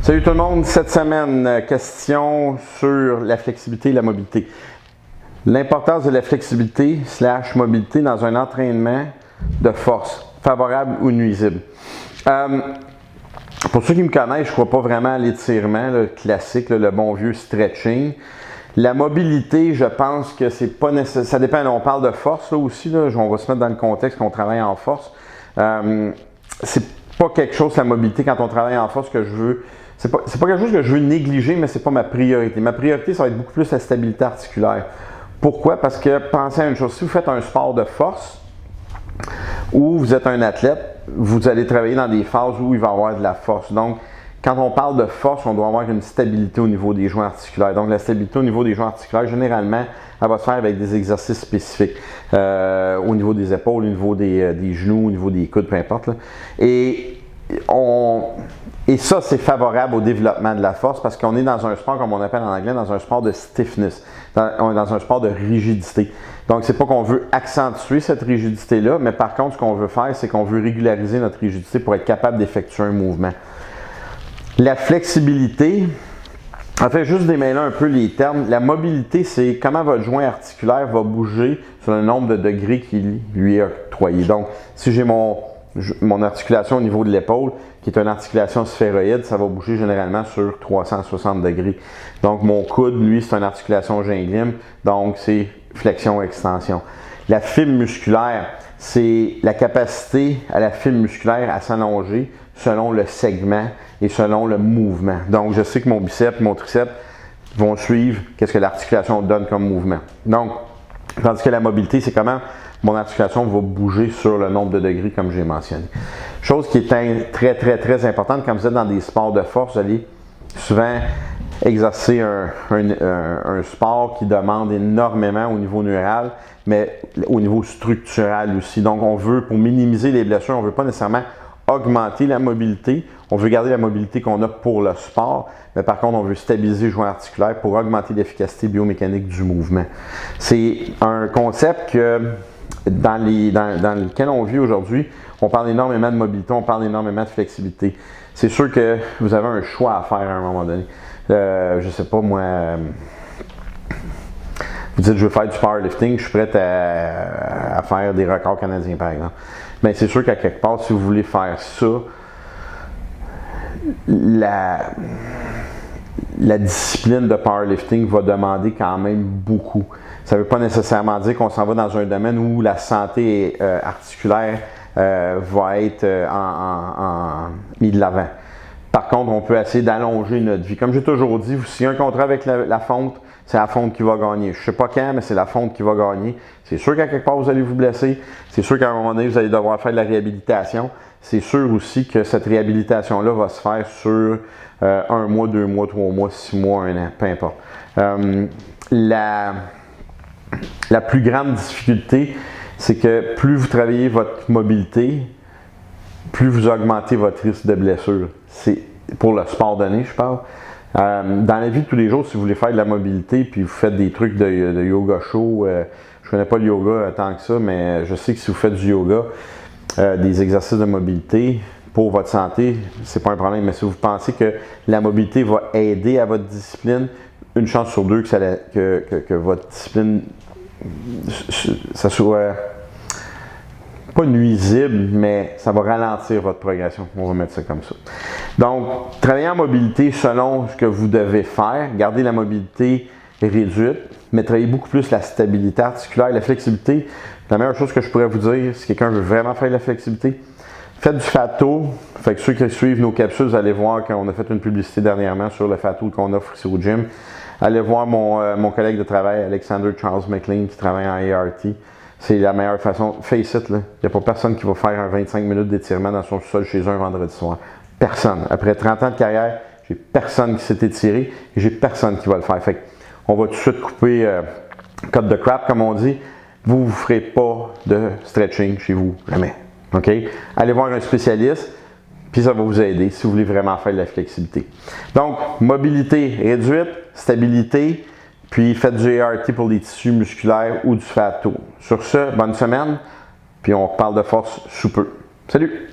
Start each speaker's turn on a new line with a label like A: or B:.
A: Salut tout le monde, cette semaine, question sur la flexibilité et la mobilité. L'importance de la flexibilité / mobilité dans un entraînement de force, favorable ou nuisible. Pour ceux qui me connaissent, je ne crois pas vraiment à l'étirement classique, le bon vieux stretching. La mobilité, je pense que c'est pas nécessaire. Ça dépend, on parle de force là aussi, on va se mettre dans le contexte qu'on travaille en force. C'est pas quelque chose, la mobilité, quand on travaille en force, que je veux. C'est pas quelque chose que je veux négliger, mais c'est pas ma priorité. Ma priorité, ça va être beaucoup plus la stabilité articulaire. Pourquoi? Parce que pensez à une chose, si vous faites un sport de force ou vous êtes un athlète, vous allez travailler dans des phases où il va y avoir de la force. Donc, quand on parle de force, on doit avoir une stabilité au niveau des joints articulaires. Donc, la stabilité au niveau des joints articulaires, généralement, elle va se faire avec des exercices spécifiques. Au niveau des épaules, au niveau des genoux, au niveau des coudes, peu importe. Et ça, c'est favorable au développement de la force parce qu'on est dans un sport, comme on appelle en anglais, dans un sport de stiffness. On est dans un sport de rigidité. Donc, c'est pas qu'on veut accentuer cette rigidité-là, mais par contre, ce qu'on veut faire, c'est qu'on veut régulariser notre rigidité pour être capable d'effectuer un mouvement. La flexibilité, en fait, juste démêler un peu les termes. La mobilité, c'est comment votre joint articulaire va bouger sur le nombre de degrés qui lui est octroyé. Donc, si j'ai mon articulation au niveau de l'épaule, qui est une articulation sphéroïde, ça va bouger généralement sur 360 degrés. Donc, mon coude, lui, c'est une articulation gynglième, donc c'est flexion-extension. La fibre musculaire, c'est la capacité à la fibre musculaire à s'allonger selon le segment et selon le mouvement. Donc, je sais que mon biceps et mon triceps vont suivre qu'est-ce que l'articulation donne comme mouvement. Donc, tandis que la mobilité, c'est comment mon articulation va bouger sur le nombre de degrés comme j'ai mentionné. Chose qui est très importante, quand vous êtes dans des sports de force, vous allez souvent exercer un sport qui demande énormément au niveau neural, mais au niveau structural aussi. Donc, on veut, pour minimiser les blessures, on ne veut pas nécessairement augmenter la mobilité. On veut garder la mobilité qu'on a pour le sport, mais par contre, on veut stabiliser le joint articulaire pour augmenter l'efficacité biomécanique du mouvement. C'est un concept que dans lequel on vit aujourd'hui, on parle énormément de mobilité, on parle énormément de flexibilité. C'est sûr que vous avez un choix à faire à un moment donné. Je ne sais pas, moi, vous dites je veux faire du powerlifting, je suis prêt à faire des records canadiens, par exemple. Mais c'est sûr qu'à quelque part, si vous voulez faire ça, la discipline de powerlifting va demander quand même beaucoup. Ça ne veut pas nécessairement dire qu'on s'en va dans un domaine où la santé articulaire va être mis de l'avant. Par contre, on peut essayer d'allonger notre vie. Comme j'ai toujours dit, s'il y a un contrat avec la fonte, c'est la fonte qui va gagner. Je ne sais pas quand, mais c'est la fonte qui va gagner. C'est sûr qu'à quelque part, vous allez vous blesser. C'est sûr qu'à un moment donné, vous allez devoir faire de la réhabilitation. C'est sûr aussi que cette réhabilitation-là va se faire sur 1 mois, 2 mois, 3 mois, 6 mois, 1 an, peu importe. La plus grande difficulté, c'est que plus vous travaillez votre mobilité, plus vous augmentez votre risque de blessure. C'est pour le sport donné, je parle. Dans la vie de tous les jours, si vous voulez faire de la mobilité puis vous faites des trucs de yoga chaud, je connais pas le yoga tant que ça, mais je sais que si vous faites du yoga, des exercices de mobilité pour votre santé, c'est pas un problème. Mais si vous pensez que la mobilité va aider à votre discipline, une chance sur deux que votre discipline, ça soit pas nuisible, mais ça va ralentir votre progression. On va mettre ça comme ça. Donc, travaillez en mobilité selon ce que vous devez faire. Gardez la mobilité réduite, mais travaillez beaucoup plus la stabilité articulaire, la flexibilité. La meilleure chose que je pourrais vous dire, si quelqu'un veut vraiment faire de la flexibilité, faites du FATO. Fait que ceux qui suivent nos capsules, vous allez voir qu'on a fait une publicité dernièrement sur le FATO qu'on offre ici au gym. Allez voir mon collègue de travail, Alexander Charles McLean, qui travaille en ART. C'est la meilleure façon. Face it, il n'y a pas personne qui va faire un 25 minutes d'étirement dans son sol chez eux un vendredi soir. Personne. Après 30 ans de carrière, j'ai personne qui s'est étiré et j'ai personne qui va le faire. Fait on va tout de suite couper cut de crap, comme on dit. Vous ne ferez pas de stretching chez vous, jamais. OK? Allez voir un spécialiste, puis ça va vous aider si vous voulez vraiment faire de la flexibilité. Donc, mobilité réduite, stabilité, puis faites du ART pour les tissus musculaires ou du FATO. Sur ce, bonne semaine, puis on reparle de force sous peu. Salut!